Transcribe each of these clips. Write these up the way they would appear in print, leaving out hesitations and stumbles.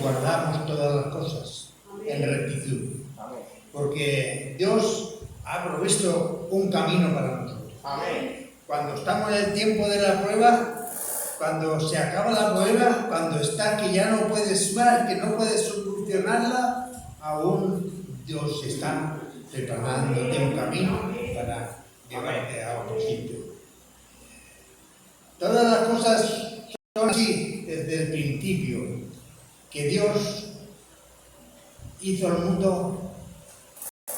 guardamos todas las cosas en rectitud. Porque Dios ha provisto un camino para nosotros. Cuando estamos en el tiempo de la prueba, cuando se acaba la prueba, cuando está que ya no puedes más, que no puedes solucionarla, aún Dios está preparándote un camino para llevarte a otro sitio. Todas las cosas son así desde el principio, que Dios hizo el mundo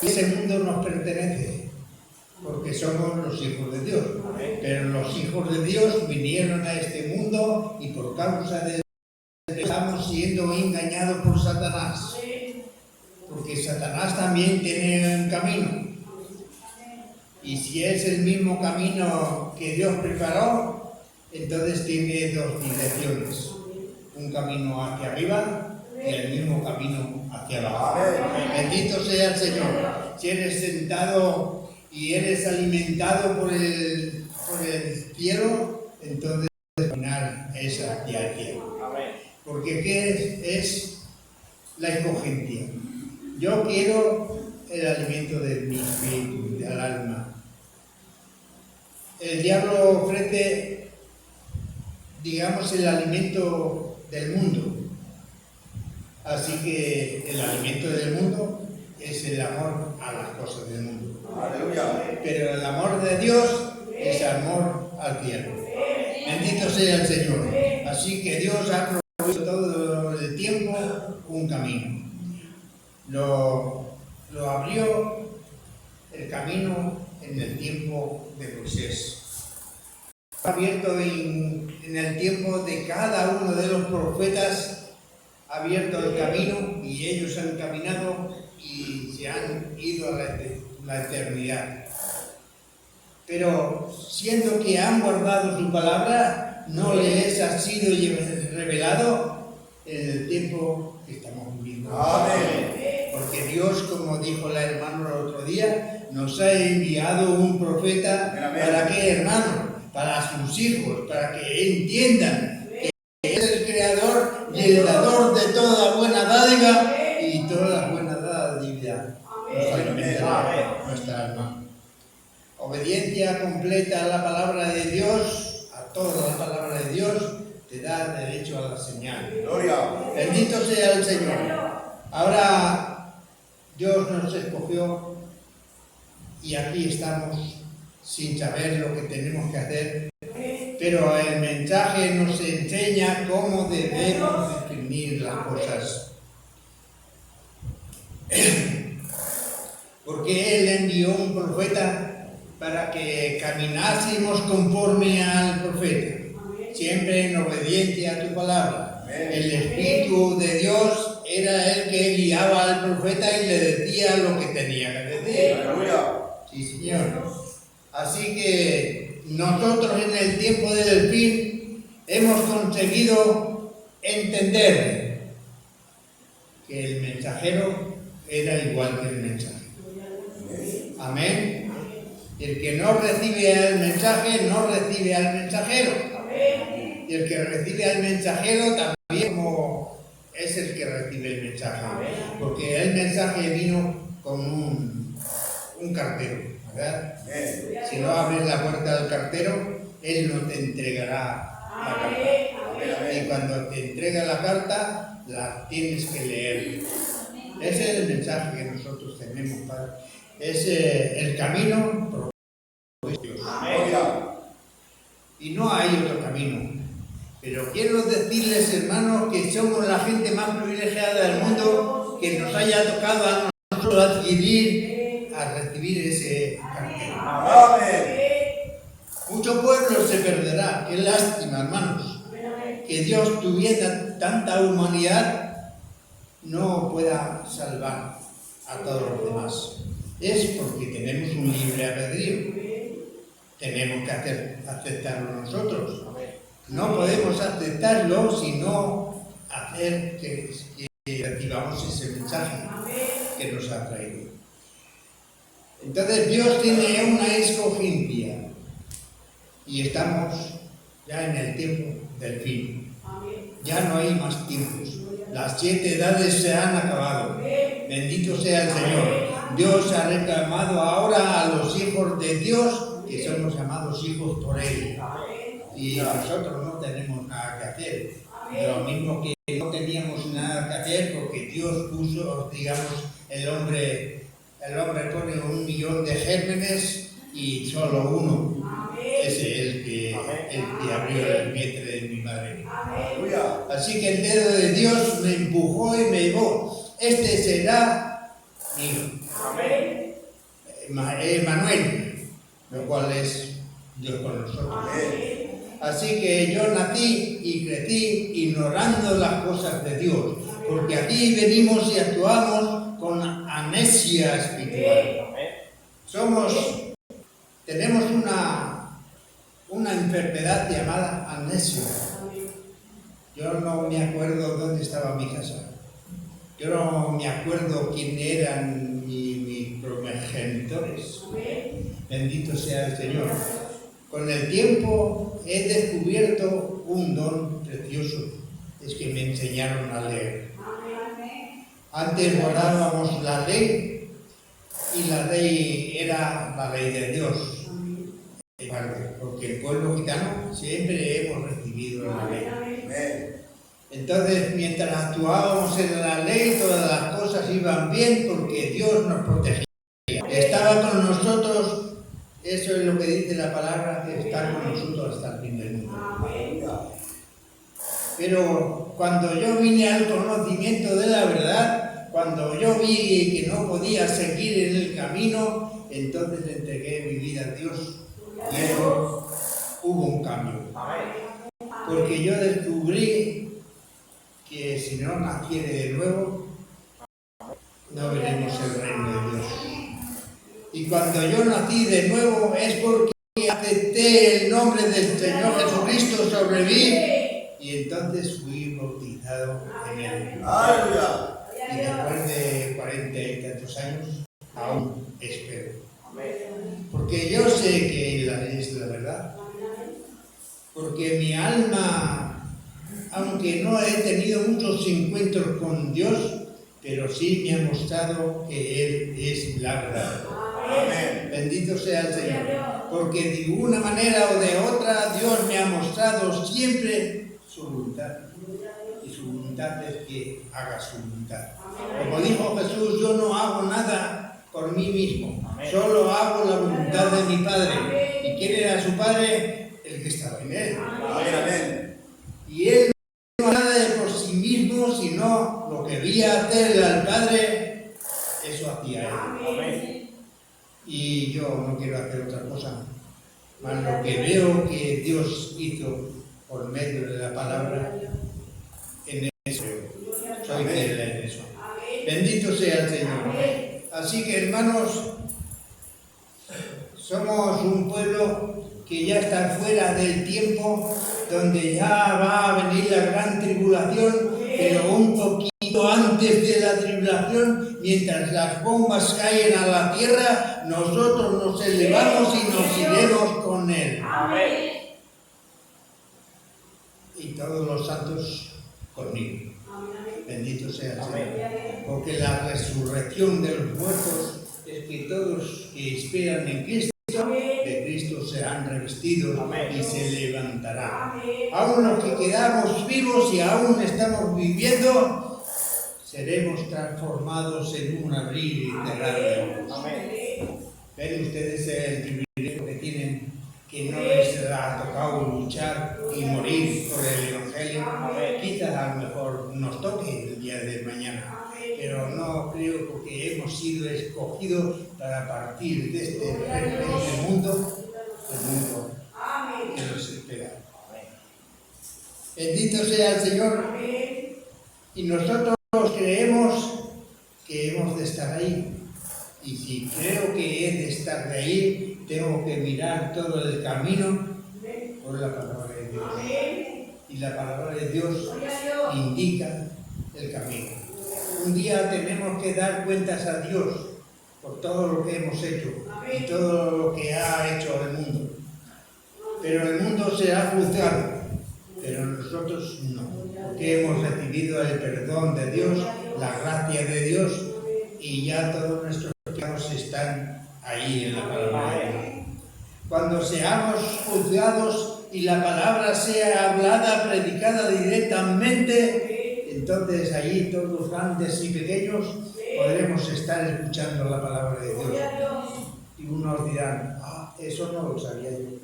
y ese mundo nos pertenece, porque somos los hijos de Dios. Pero los hijos de Dios vinieron a este mundo y por causa de estamos siendo engañados por Satanás. Porque Satanás también tiene un camino. Y si es el mismo camino que Dios preparó, entonces tiene dos direcciones. Un camino hacia arriba y el mismo camino hacia abajo. Bendito sea el Señor. Si eres sentado y eres alimentado por el cielo, entonces el caminar es hacia el cielo. Porque ¿qué es la escogencia? Yo quiero el alimento de mi espíritu, del alma. El diablo ofrece, digamos, el alimento del mundo. Así que el alimento del mundo es el amor a las cosas del mundo. ¡Aleluya! Pero el amor de Dios es amor al cielo. Bendito sea el Señor. Así que Dios ha provisto todo el tiempo un camino. Lo abrió el camino en el tiempo de Moisés. Ha abierto en el tiempo de cada uno de los profetas, ha abierto el camino y ellos han caminado y se han ido a la eternidad. Pero siendo que han guardado su palabra, no les ha sido revelado en el tiempo que estamos viviendo. Amén. Porque Dios, como dijo la hermana el otro día, nos ha enviado un profeta. ¿Para qué, hermano? Para sus hijos, para que entiendan que es el creador y el dador de toda buena dádiva, y toda la buena dádiva nos alimentará nuestra alma. Obediencia completa a la palabra de Dios, a toda la palabra de Dios, te da derecho a la señal. Gloria. Bendito sea el Señor. Ahora Dios nos escogió y aquí estamos sin saber lo que tenemos que hacer, pero el mensaje nos enseña cómo debemos definir las cosas. Porque Él envió un profeta para que caminásemos conforme al profeta, siempre en obediencia a tu palabra. El Espíritu de Dios era el que guiaba al profeta y le decía lo que tenía que decir. Sí, Señor. Así que nosotros en el tiempo del fin hemos conseguido entender que el mensajero era igual que el mensaje. Amén. Y el que no recibe al mensaje, no recibe al mensajero. Y el que recibe al mensajero también como es el que recibe el mensaje. Porque el mensaje vino con un cartero, ¿verdad? Si no abres la puerta del cartero, él no te entregará la carta. Y cuando te entrega la carta, la tienes que leer. Ese es el mensaje que nosotros tenemos, Padre. Es el camino por Dios. Y no hay otro camino. Pero quiero decirles, hermanos, que somos la gente más privilegiada del mundo, que nos haya tocado a nosotros recibir ese camino. Mucho pueblo se perderá. Qué lástima, hermanos, que Dios tuviera tanta humanidad, no pueda salvar a todos los demás. Es porque tenemos un libre albedrío. Tenemos que aceptarlo nosotros. No podemos aceptarlo sino hacer que recibamos ese mensaje que nos ha traído. Entonces Dios tiene una escogencia y estamos ya en el tiempo del fin. Ya no hay más tiempos. Las 7 edades se han acabado. Bendito sea el Señor. Dios ha reclamado ahora a los hijos de Dios, que somos llamados hijos por Él. Y nosotros no tenemos nada que hacer. Lo mismo que no teníamos nada que hacer porque Dios puso, digamos, el hombre pone 1 millón de gérmenes y solo uno. Ese es el que abrió el vientre de mi madre. Así que el dedo de Dios me empujó y me llevó. Este será mi hijo. Manuel, lo cual es Dios con nosotros. Así que yo nací y crecí ignorando las cosas de Dios, porque aquí venimos y actuamos con amnesia espiritual. Tenemos una enfermedad llamada amnesia. Yo no me acuerdo dónde estaba mi casa. Yo no me acuerdo quién eran mis progenitores. Bendito sea el Señor. Con el tiempo he descubierto un don precioso. Es que me enseñaron a leer. Antes guardábamos la ley y la ley era la ley de Dios. Porque el pueblo gitano siempre hemos recibido la ley. Entonces, mientras actuábamos en la ley, todas las cosas iban bien porque Dios nos protegía. Estaba con nosotros. Eso es lo que dice la palabra, que está con nosotros hasta el fin del mundo. Pero cuando yo vine al conocimiento de la verdad, cuando yo vi que no podía seguir en el camino, entonces entregué mi vida a Dios. Y eso hubo un cambio. Porque yo descubrí que si no naciere de nuevo, no veremos el reino de Dios. Y cuando yo nací de nuevo es porque acepté el nombre del Señor Jesucristo sobre mí y entonces fui bautizado en Él. Y después de 40 y tantos años, aún espero. Porque yo sé que es la verdad. Porque mi alma, aunque no he tenido muchos encuentros con Dios, pero sí me ha mostrado que Él es la verdad. Amén. Bendito sea el Señor. Porque de una manera o de otra Dios me ha mostrado siempre su voluntad. Y su voluntad es que haga su voluntad. Como dijo Jesús, yo no hago nada por mí mismo. Solo hago la voluntad de mi Padre. ¿Y quién era su Padre? El que estaba en Él. Amén. Y Él no hacía nada de por sí mismo, sino lo que veía hacer al Padre, eso hacía Él. Amén. Y yo no quiero hacer otra cosa, más lo que veo que Dios hizo por medio de la palabra, en eso soy fiel en eso. Bendito sea el Señor. Así que, hermanos, somos un pueblo que ya está fuera del tiempo, donde ya va a venir la gran tribulación, pero un poquito antes de la tribulación, mientras las bombas caen a la tierra, nosotros nos elevamos y nos iremos con Él. Amén. Y todos los santos conmigo. Bendito sea el Señor. Porque la resurrección de los muertos es que todos que esperan en Cristo, de Cristo serán revestidos y se levantarán. Aún los que quedamos vivos y aún estamos viviendo, seremos transformados en un abrir y cerrar de ojos. Ven ustedes el privilegio que tienen, que no les ha tocado luchar y morir por el Evangelio. Quizás a lo mejor nos toque el día de mañana, pero no creo, porque hemos sido escogidos para partir de este mundo que nos espera. Bendito sea el Señor. Y nosotros creemos que hemos de estar ahí. Y si creo que he de estar de ahí, tengo que mirar todo el camino por la palabra de Dios. Y la palabra de Dios indica el camino. Un día tenemos que dar cuentas a Dios por todo lo que hemos hecho y todo lo que ha hecho el mundo. Pero el mundo será juzgado, pero nosotros no, que hemos recibido el perdón de Dios, la gracia de Dios, y ya todos nuestros pecados están ahí en la palabra de Dios. Cuando seamos juzgados y la palabra sea hablada, predicada directamente, entonces ahí todos grandes y pequeños podremos estar escuchando la palabra de Dios. Y unos dirán, eso no lo sabía yo,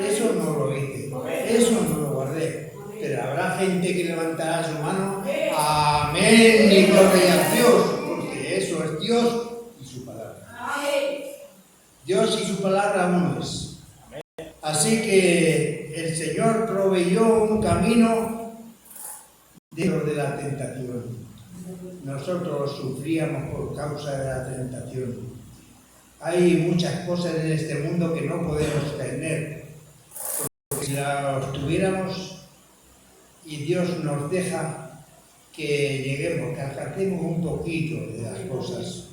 eso no lo hice, eso no lo guardé. Pero habrá gente que levantará su mano, amén, y gloria a Dios, porque eso es Dios y su palabra. Dios y su palabra uno es. Así que el Señor proveyó un camino dentro de la tentación. Nosotros sufríamos por causa de la tentación. Hay muchas cosas en este mundo que no podemos tener, porque si las tuviéramos y Dios nos deja que lleguemos, que alcancemos un poquito de las cosas,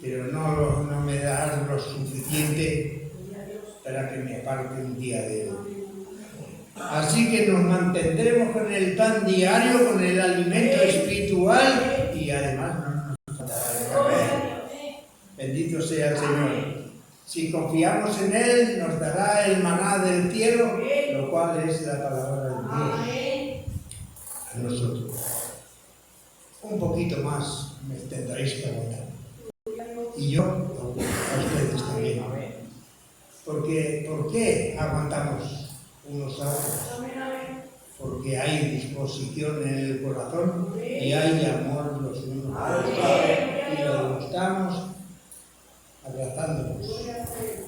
pero no me da lo suficiente para que me aparte un día de él. Así que nos mantendremos con el pan diario, con el alimento espiritual, y además no nos faltará el comer. Bendito sea el Señor. Si confiamos en Él, nos dará el maná del cielo, lo cual es la palabra de Dios a nosotros. Un poquito más me tendréis que aguantar. Y yo a ustedes también. Porque, ¿por qué aguantamos unos a otros? Porque hay disposición en el corazón y hay amor los unos a los otros. Y lo demostramos abrazándonos,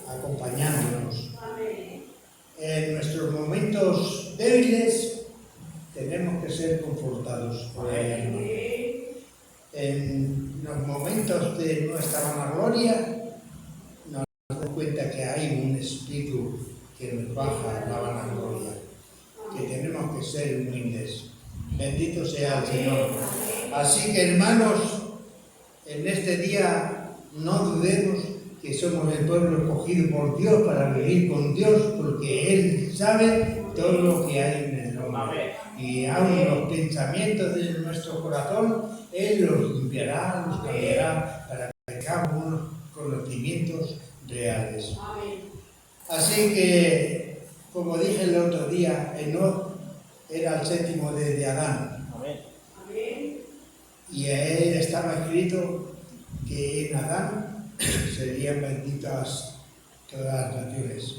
acompañándonos. En nuestros momentos débiles tenemos que ser confortados por el hermano. En los momentos de nuestra vanagloria nos damos cuenta que hay un espíritu que nos baja la vanagloria, que tenemos que ser humildes. Bendito sea el Señor. Así que, hermanos, en este día no dudemos que somos el pueblo escogido por Dios para vivir con Dios, porque Él sabe todo lo que hay en el hombre. Y aún los pensamientos de nuestro corazón, Él los limpiará, los cambiará para que tengamos unos conocimientos reales. Así que, como dije el otro día, Enoc era el séptimo de Adán. Y a él estaba escrito que en Adán serían benditas todas las naciones.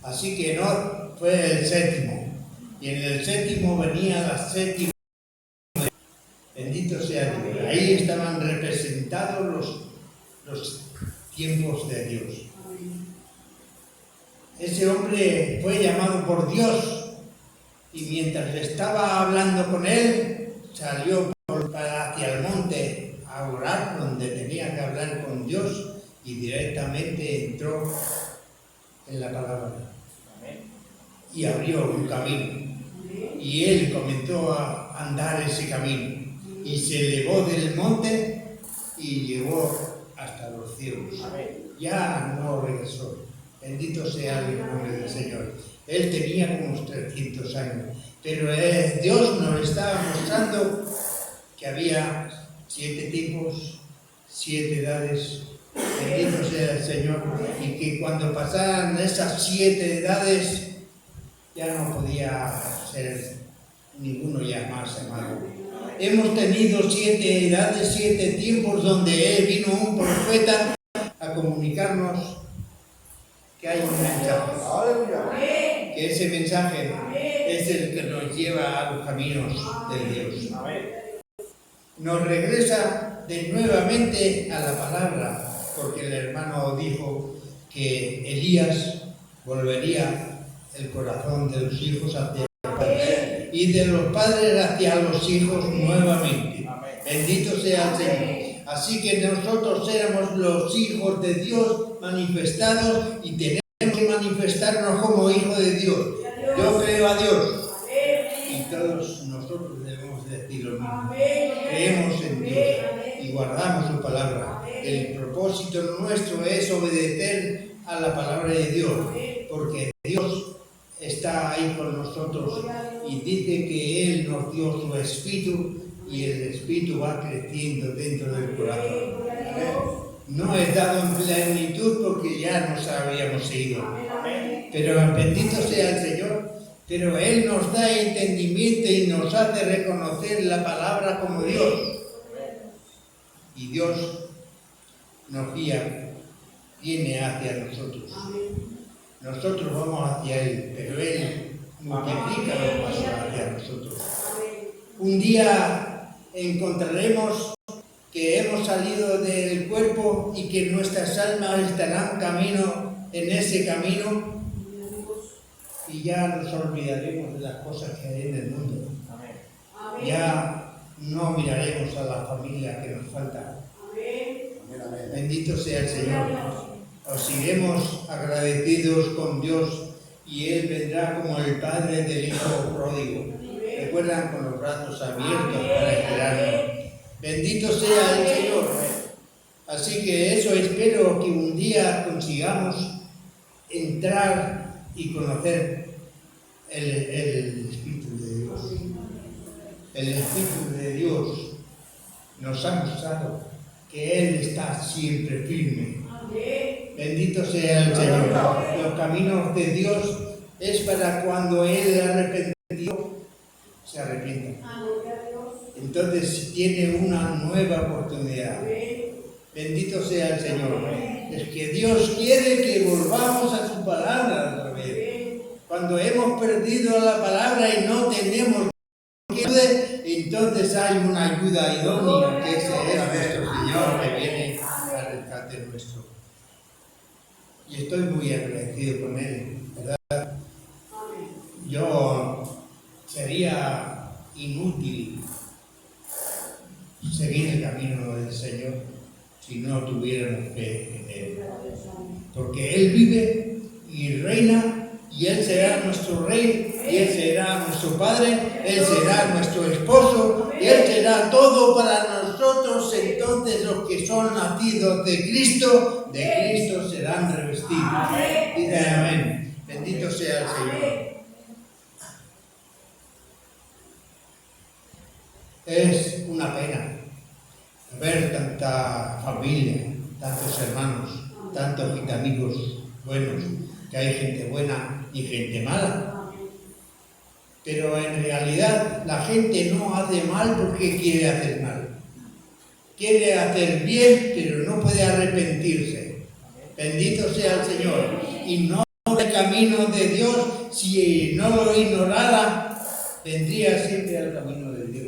Así que Enoc fue el séptimo, y en el séptimo venía la séptima. Bendito sea Dios. Ahí estaban representados los tiempos de Dios. Ese hombre fue llamado por Dios, y mientras estaba hablando con él, salió hacia el monte a orar, donde tenía que hablar con Dios, y directamente entró en la palabra. Y abrió un camino. Y él comenzó a andar ese camino. Y se elevó del monte y llegó hasta los cielos. Ya no regresó. Bendito sea el nombre del Señor. Él tenía unos 300 años. Pero Dios nos estaba mostrando que había 7 tipos, 7 edades. Bendito sea el Señor. Y que cuando pasaran esas 7 edades, ya no podía ser ninguno ya más amado. Hemos tenido 7 edades, 7 tiempos donde vino un profeta a comunicarnos que hay un mensaje. Que ese mensaje es el que nos lleva a los caminos de Dios. Nos regresa nuevamente a la palabra, porque el hermano dijo que Elías volvería el corazón de los hijos hacia los padres y de los padres hacia los hijos nuevamente. Bendito sea el Señor. Así que nosotros éramos los hijos de Dios manifestados y tenemos que manifestarnos como hijos de Dios. Yo creo a Dios y todos nosotros debemos decir lo mismo. Creemos en Dios y guardamos su palabra. El propósito nuestro es obedecer a la palabra de Dios, porque Dios está ahí con nosotros nosotros y dice que Él nos dio su espíritu y el espíritu va creciendo dentro del corazón. No es dado en plenitud porque ya nos habíamos ido. Pero bendito sea el Señor. Pero Él nos da entendimiento y nos hace reconocer la palabra como Dios. Y Dios nos guía, viene hacia nosotros. Nosotros vamos hacia Él, pero Él multiplica los pasos hacia nosotros. Un día encontraremos que hemos salido del cuerpo y que nuestras almas estarán en ese camino, y ya nos olvidaremos de las cosas que hay en el mundo. Ya no miraremos a la familia que nos falta. Bendito sea el Señor. Os iremos agradecidos con Dios y Él vendrá como el Padre del Hijo pródigo. Recuerdan, con los brazos abiertos para esperarnos. Bendito sea el Señor. Así que eso espero que un día consigamos entrar y conocer el Espíritu de Dios. El Espíritu de Dios nos ha mostrado que Él está siempre firme. Bendito sea el Señor. Los caminos de Dios es para cuando Él arrepentido se arrepienta. Entonces tiene una nueva oportunidad. Bendito sea el Señor. Es que Dios quiere que volvamos a su palabra otra vez. Cuando hemos perdido la palabra y no tenemos que ayuda, entonces hay una ayuda idónea, que ese es nuestro Señor que viene al rescate nuestro. Y estoy muy agradecido con Él, ¿verdad? Yo sería inútil seguir el camino del Señor si no tuviéramos fe en Él. Porque Él vive y reina, y Él será nuestro Rey, y Él será nuestro Padre, Él será nuestro Esposo, y Él será todo para nosotros. Entonces los que son nacidos de Cristo serán revestidos. Dice amén. Bendito sea el Señor. Es una pena ver tanta familia, tantos hermanos, tantos amigos buenos, que hay gente buena y gente mala. Pero en realidad la gente no hace mal porque quiere hacer mal. Quiere hacer bien, pero no puede arrepentirse. Bendito sea el Señor. Y no el camino de Dios, si no lo ignorara, vendría siempre al camino de Dios.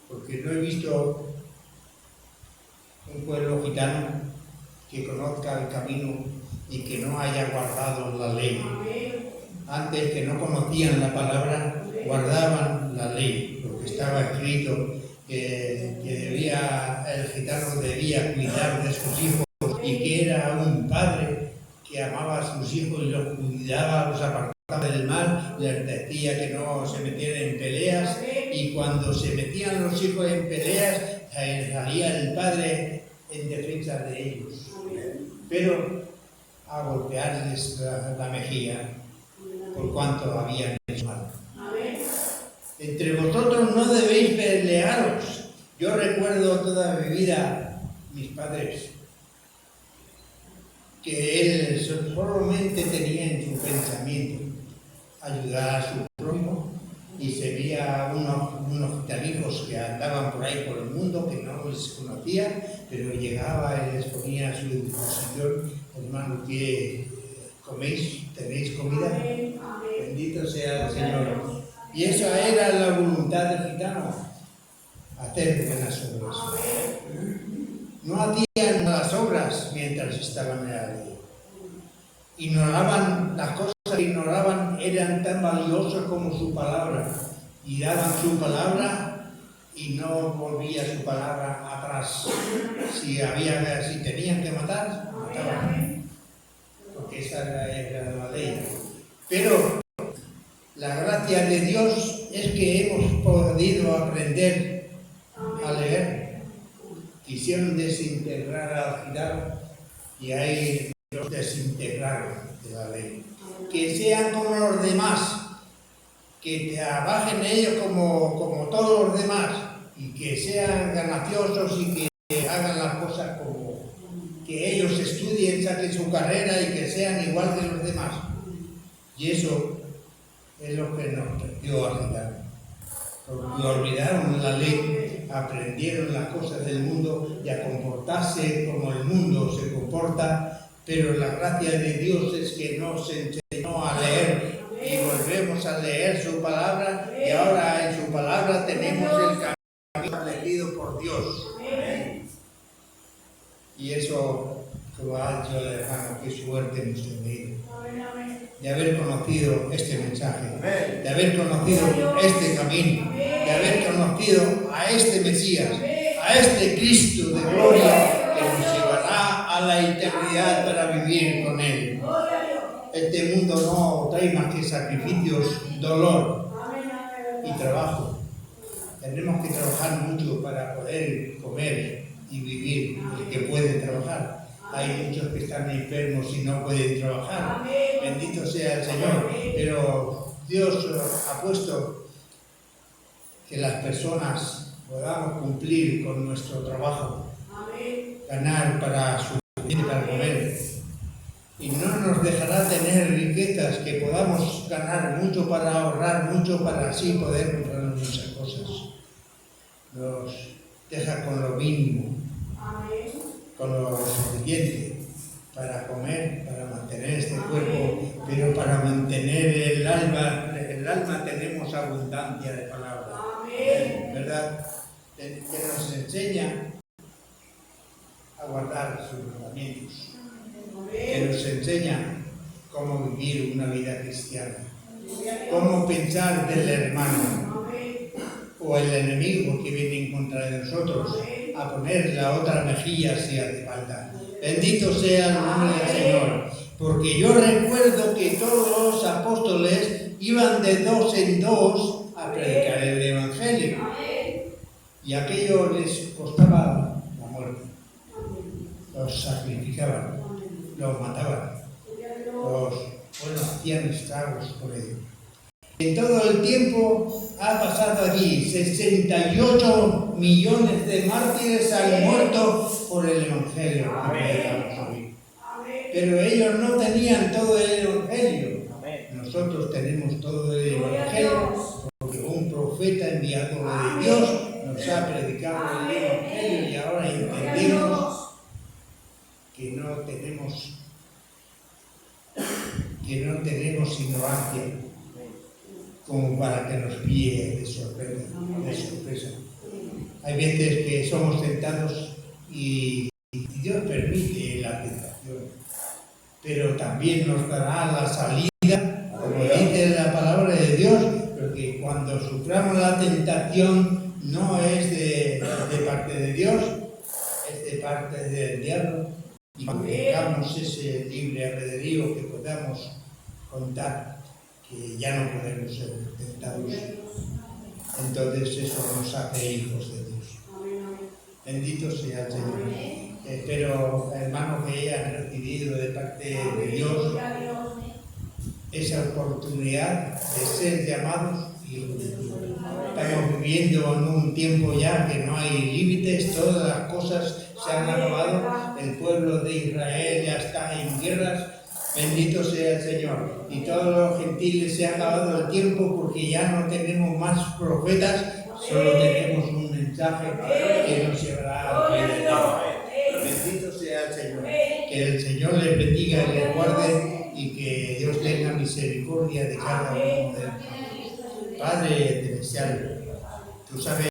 Porque no he visto un pueblo gitano que conozca el camino y que no haya guardado la ley. Antes, que no conocían la palabra, guardaban la ley, porque estaba escrito que el gitano debía cuidar de sus hijos y que era un padre que amaba a sus hijos y los cuidaba, los apartaba del mal, les decía que no se metieran en peleas, y cuando se metían los hijos en peleas, salía el padre en defensa de ellos. Pero a golpearles la mejilla por cuanto habían hecho mal. Entre vosotros no debéis pelearos. Yo recuerdo toda mi vida mis padres, que él solamente tenía en su pensamiento ayudar a su prójimo, y se veía unos gitanijos que andaban por ahí por el mundo, que no les conocía, pero llegaba y les ponía a su disposición: hermano, ¿qué coméis? ¿Tenéis comida? Bendito sea el Señor. Y esa era la voluntad del gitano, hacer buenas obras. No hacían malas obras mientras estaban en la ley. Ignoraban las cosas que ignoraban, eran tan valiosas como su palabra, y daban su palabra y no volvía su palabra atrás. Si tenían que matar, mataban, porque esa era la ley. Pero la gracia de Dios es que hemos podido aprender a leer. Quisieron desintegrar al gitano y ahí los desintegraron de la ley. Que sean como los demás, que trabajen ellos como todos los demás y que sean gananciosos y que hagan las cosas como que ellos estudien, saquen su carrera y que sean igual que los demás. Y eso es lo que nos perdió a olvidar. Porque olvidaron la ley, aprendieron las cosas del mundo y a comportarse como el mundo se comporta, pero la gracia de Dios es que nos enseñó a leer y volvemos a leer su palabra y ahora en su palabra tenemos el camino elegido por Dios. Y eso, como ha dicho el hermano, qué suerte hemos tenido de haber conocido este mensaje, de haber conocido este camino, de haber conocido a este Mesías, a este Cristo de gloria que nos llevará a la eternidad para vivir con Él. Este mundo no trae más que sacrificios, dolor y trabajo. Tenemos que trabajar mucho para poder comer y vivir, el que puede trabajar. Hay muchos que están enfermos y no pueden trabajar. Bendito sea el Señor. Pero Dios ha puesto que las personas podamos cumplir con nuestro trabajo, ganar para subsistir, para comer. Y no nos dejará tener riquezas, que podamos ganar mucho para ahorrar mucho, para así poder comprarnos muchas cosas. Nos deja con lo mínimo, con lo suficiente para comer, para mantener este cuerpo, pero para mantener el alma tenemos abundancia de palabras, ¿verdad? Que nos enseña a guardar sus mandamientos, que nos enseña cómo vivir una vida cristiana, cómo pensar del hermano o el enemigo que viene en contra de nosotros, a poner la otra mejilla si hace falta. Bendito sea el nombre del Señor, porque yo recuerdo que todos los apóstoles iban de dos en dos a predicar el Evangelio, y aquello les costaba la muerte. Los sacrificaban, los mataban, hacían estragos por ello. En todo el tiempo ha pasado allí 68 millones de mártires han muerto por el Evangelio. Pero ellos no tenían todo el Evangelio. Nosotros tenemos todo el Evangelio porque un profeta enviado de Dios nos ha predicado el Evangelio y ahora entendemos que no tenemos ignorancia como para que nos pille de sorpresa. Hay veces que somos tentados y Dios permite la tentación, pero también nos dará la salida, como dice la palabra de Dios, porque cuando suframos la tentación no es de parte de Dios, es de parte del diablo, y cuando tengamos ese libre albedrío que podamos contar que ya no podemos ser tentados, entonces eso nos hace hijos de Dios. Bendito sea el Señor. Espero, hermano, que hayan recibido de parte de Dios esa oportunidad de ser llamados hijos de Dios. Estamos viviendo en un tiempo ya que no hay límites, todas las cosas se han acabado, el pueblo de Israel ya está en guerras. Bendito sea el Señor. Y todos los gentiles se ha acabado el tiempo porque ya no tenemos más profetas, solo tenemos un mensaje que nos llevará al Rey de Dios. Bendito sea el Señor. Que el Señor les bendiga y les guarde y que Dios tenga misericordia de cada uno de nosotros. Padre celestial, tú sabes